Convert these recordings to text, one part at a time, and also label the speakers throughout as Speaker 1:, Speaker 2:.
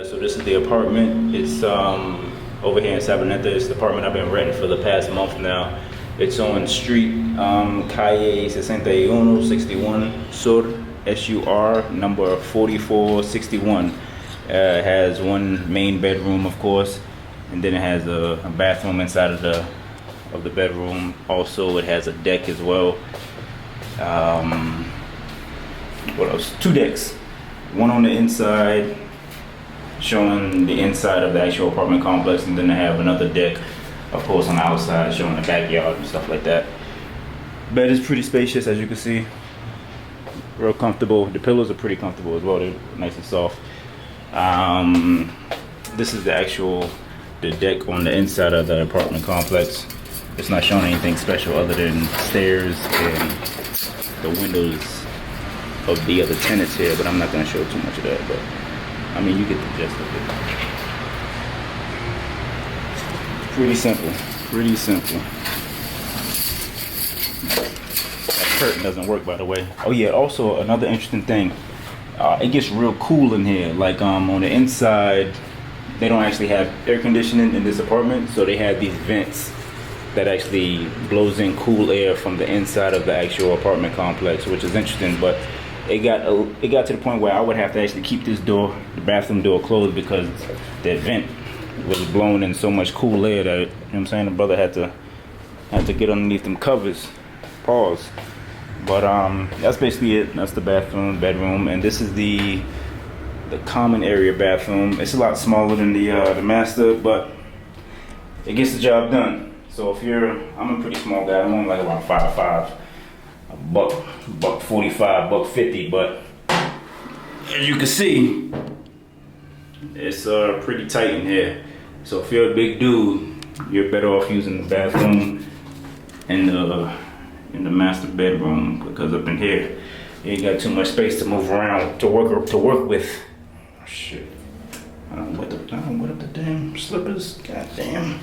Speaker 1: So this is the apartment. It's over here in Sabaneta. It's the apartment I've been renting for the past month now. It's on street calle 6161 Sur, SUR, number 4461. It has one main bedroom, of course, and then it has a bathroom inside of the bedroom. Also, it has a deck as well. What else? Two decks. One on the inside, showing the inside of the actual apartment complex, and then I have another deck, of course, on the outside, showing the backyard and stuff like that. Bed is pretty spacious, as you can see. Real comfortable. The pillows are pretty comfortable as well. They're nice and soft. This is the deck on the inside of the apartment complex. It's not showing anything special other than stairs and the windows of the other tenants here, but I'm not going to show too much of that. But I mean, you get the gist of it. It's pretty simple. Pretty simple. That curtain doesn't work, by the way. Oh yeah, also another interesting thing. It gets real cool in here. Like on the inside, they don't actually have air conditioning in this apartment, so they have these vents that actually blows in cool air from the inside of the actual apartment complex, which is interesting. But it got to the point where I would have to actually keep this door, the bathroom door, closed because that vent was blowing in so much cool air that, you know what I'm saying, the brother had to get underneath them covers. Pause. But that's basically it. That's the bathroom, bedroom, and this is the common area bathroom. It's a lot smaller than the master, but it gets the job done. So if I'm a pretty small guy. I'm only like around 5'5", buck 45, buck 50. But as you can see, it's pretty tight in here. So if you're a big dude, you're better off using the bathroom and in the master bedroom, because up in here you ain't got too much space to move around to work with. Oh, shit. I don't what up the damn slippers. God damn.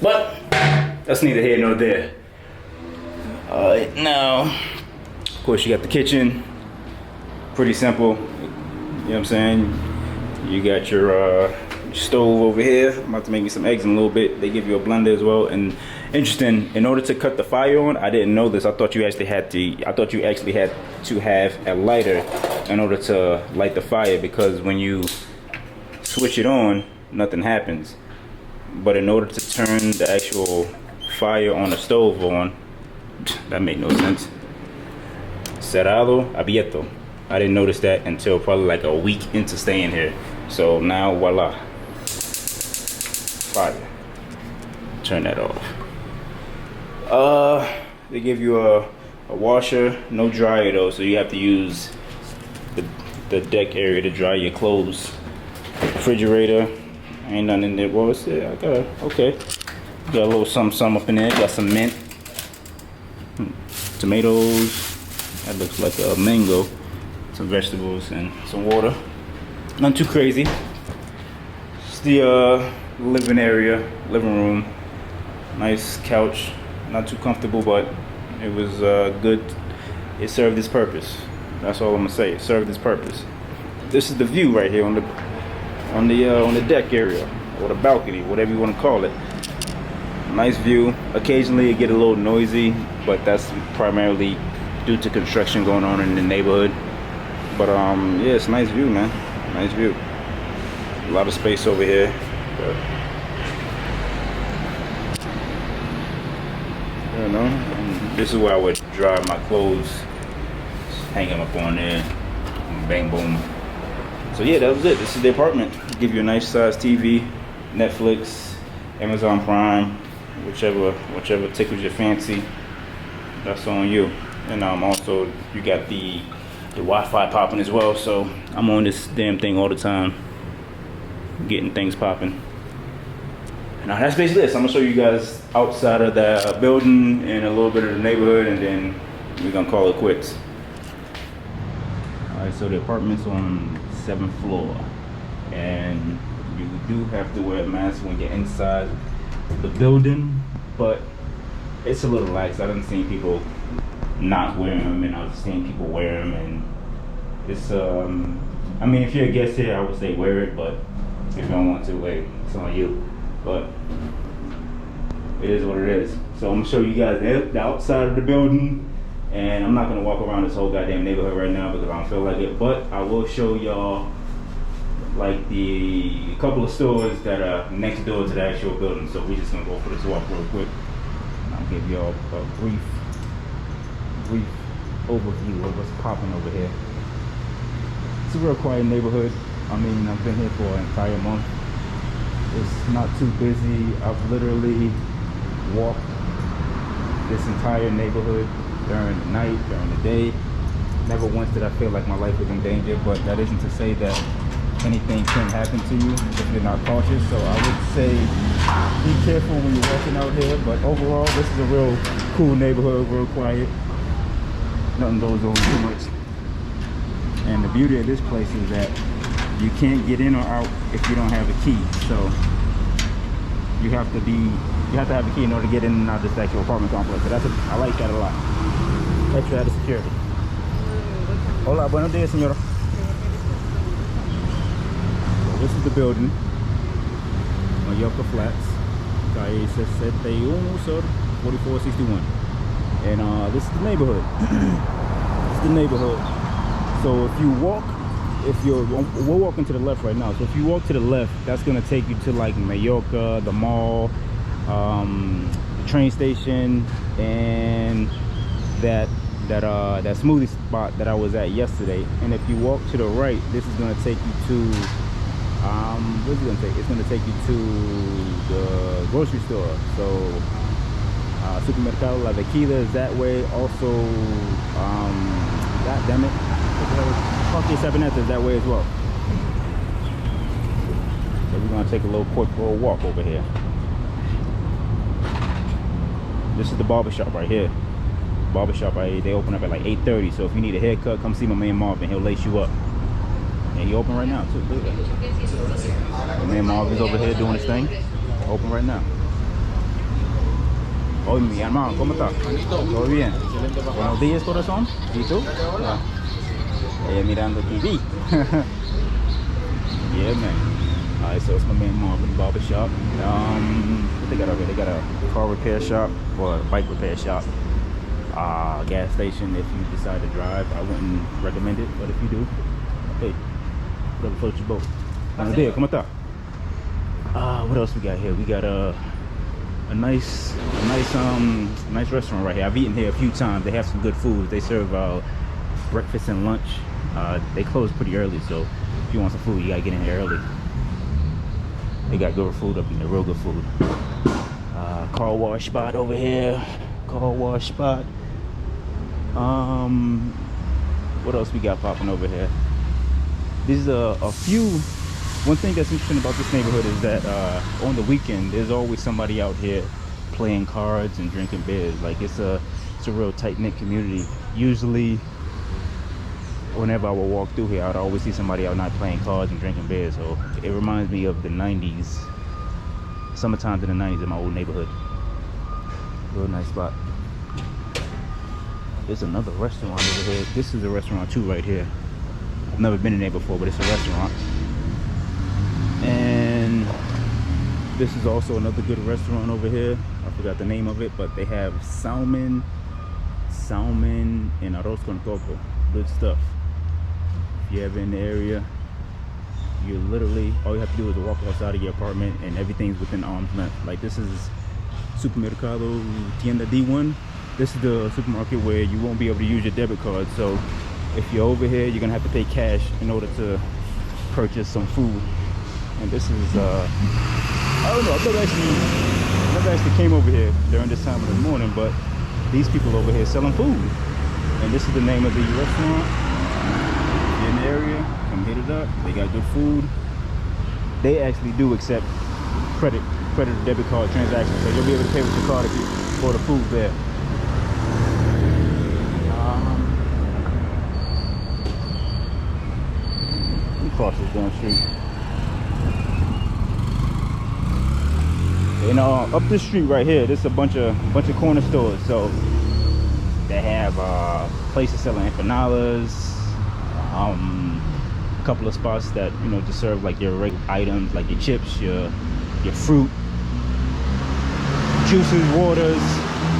Speaker 1: But that's neither here nor there. Now, of course, you got the kitchen. Pretty simple. You know what I'm saying? You got your stove over here. I'm about to make me some eggs in a little bit. They give you a blender as well. And interesting, in order to cut the fire on, I didn't know this. I thought you actually had to have a lighter in order to light the fire, because when you switch it on, nothing happens. But in order to turn the actual fire on the stove on, that made no sense. Cerrado, abierto. I didn't notice that until probably like a week into staying here. So now, voila. Fire. Turn that off. They give you a washer, no dryer though, so you have to use the deck area to dry your clothes. Refrigerator, ain't nothing in there. What was it? I got okay. Got a little something up in there. Got some mint, tomatoes. That looks like a mango. Some vegetables and some water. Not too crazy. It's the living room. Nice couch. Not too comfortable, but it was good. It served its purpose. That's all I'm gonna say. It served its purpose. This is the view right here on the deck area, or the balcony, whatever you want to call it. Nice view. Occasionally it get a little noisy, but that's primarily due to construction going on in the neighborhood. But yeah, it's a nice view, man. Nice view. A lot of space over here. But, you know, and this is where I would dry my clothes. Just hang them up on there. Bang boom. So yeah, that was it. This is the apartment. Give you a nice size TV, Netflix, Amazon Prime, whichever tickles your fancy. That's on you. And also you got the Wi-Fi popping as well. So I'm on this damn thing all the time, getting things popping. Now that's basically this. I'm gonna show you guys outside of the building and a little bit of the neighborhood, and then we're gonna call it quits. Alright, so the apartment's on 7th floor, and you do have to wear a mask when you're inside the building, but it's a little lax. I done seen people not wearing them, and I've seen people wear them, and it's I mean, if you're a guest here, I would say wear it, but if you don't want to, hey, it's on you. But it is what it is. So I'm gonna show you guys the outside of the building, and I'm not gonna walk around this whole goddamn neighborhood right now because I don't feel like it. But I will show y'all like the couple of stores that are next door to the actual building. So we're just gonna go for this walk real quick. I'll give y'all a brief overview of what's popping over here. It's a real quiet neighborhood. I mean, I've been here for an entire month. It's not too busy. I've literally walked this entire neighborhood during the night, during the day. Never once did I feel like my life was in danger, but that isn't to say that anything can happen to you if you're not cautious. So I would say be careful when you're walking out here, but overall this is a real cool neighborhood, real quiet. Nothing goes on too much. And the beauty of this place is that you can't get in or out if you don't have a key. So you have to have a key in order to get in and out of this actual apartment complex. So I like that a lot. Extra added security. Hola, buenos días, señora. So this is the building. Mayorca Flats. Calle 61 Sur 4461. And this is the neighborhood. This is the neighborhood. So if you walk, we're walking to the left right now. So if you walk to the left, that's gonna take you to like Mayorca, the mall, the train station, and that smoothie spot that I was at yesterday. And if you walk to the right, this is gonna take you to what's it gonna take? It's gonna take you to the grocery store. So Supermercado La Tequila is that way. Also, god damn it, Parque Sabaneta is that way as well. So we're gonna take a quick little walk over here. This is the barber shop right here. Barber shop right here. They open up at like 8:30. So if you need a haircut, come see my man Marvin. He'll lace you up. And he open right now too. Look at that. My man Marvin's over here doing his thing. Open right now. Hoy mi hermano, ¿cómo está? ¿Todo bien? Buenos días, corazón. ¿Y tú? Mirando TV. Yeah, man. Alright, so it's my man Marvin Barber Shop. What they got over here? They got a car repair shop or a bike repair shop. Gas station if you decide to drive. I wouldn't recommend it, but if you do, hey, whatever floats your boat. Buenos días, ¿cómo está? What else we got here? We got a nice restaurant right here. I've eaten here a few times. They have some good food. They serve breakfast and lunch. They close pretty early, so if you want some food, you gotta get in here early. They got good food up in there, real good food. Car wash spot over here. Car wash spot. What else we got popping over here? There's a few. One thing that's interesting about this neighborhood is that on the weekend there's always somebody out here playing cards and drinking beers. Like it's a real tight-knit community. Usually whenever I would walk through here, I'd always see somebody out not playing cards and drinking beers. So it reminds me of the 90s, summertime in the 90s in my old neighborhood. Real nice spot. There's another restaurant over here. This is a restaurant too right here. I've never been in there before, but it's a restaurant. And this is also another good restaurant over here. I forgot the name of it, but they have salmon and arroz con coco. Good stuff. If you're ever in the area, you literally, all you have to do is walk outside of your apartment and everything's within arm's length. Like this is Supermercado Tienda D1. This is the supermarket where you won't be able to use your debit card. So if you're over here, you're gonna have to pay cash in order to purchase some food. And this is I don't know, I've never actually came over here during this time of the morning, but these people over here selling food. And this is the name of the restaurant. If you're in the area, come hit it up. They got good food. They actually do accept credit or debit card transactions, so you'll be able to pay with your card for the food there. Let me cross this down street. You know, up this street right here, there's a bunch of corner stores. So they have places selling empanadas, couple of spots that, you know, just serve like your regular items, like your chips, your fruit, juices, waters,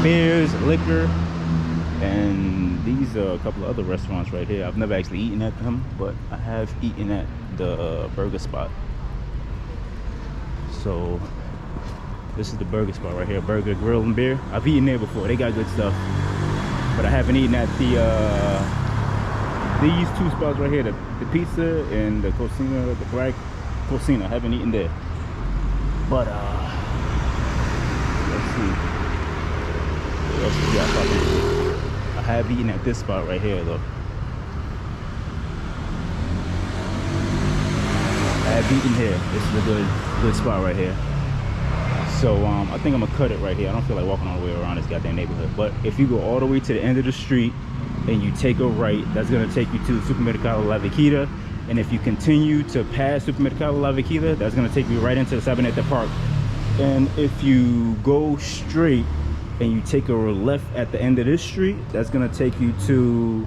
Speaker 1: beers, liquor. And these are a couple of other restaurants right here. I've never actually eaten at them, but I have eaten at the burger spot. So this is the burger spot right here, Burger, Grill, and Beer. I've eaten there before. They got good stuff, but I haven't eaten at the these two spots right here, the pizza and the cocina, the black cocina. I haven't eaten there, but let's see what else we got probably. I have eaten at this spot right here though. I have eaten here. This is a good spot right here. So I think I'm gonna cut it right here. I don't feel like walking all the way around this goddamn neighborhood. But if you go all the way to the end of the street and you take a right, that's gonna take you to Supermercado La Viquita. And if you continue to pass Supermercado La Viquita, that's gonna take you right into the Sabaneta Park. And if you go straight and you take a left at the end of this street, that's gonna take you to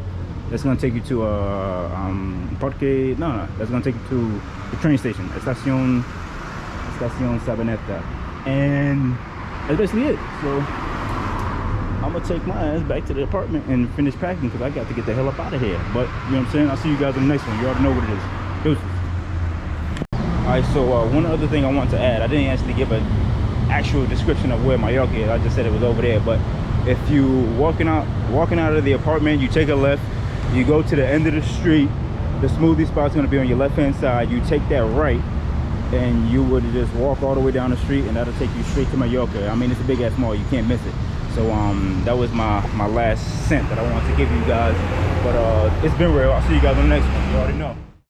Speaker 1: Parque. No, that's gonna take you to the train station, Estación Sabaneta. And that's basically it. So I'm gonna take my ass back to the apartment and finish packing because I got to get the hell up out of here. But you know what I'm saying? I'll see you guys in the next one. You already know what it is. Deuces. Alright, so one other thing I want to add. I didn't actually give an actual description of where Mayorca is. I just said it was over there. But if you walking out of the apartment, you take a left, you go to the end of the street, the smoothie spot's gonna be on your left hand side. You take that right, and you would just walk all the way down the street, and that'll take you straight to Mayorca. I mean, it's a big ass mall, you can't miss it. So that was my last cent that I wanted to give you guys. But it's been real. I'll see you guys on the next one. You already know.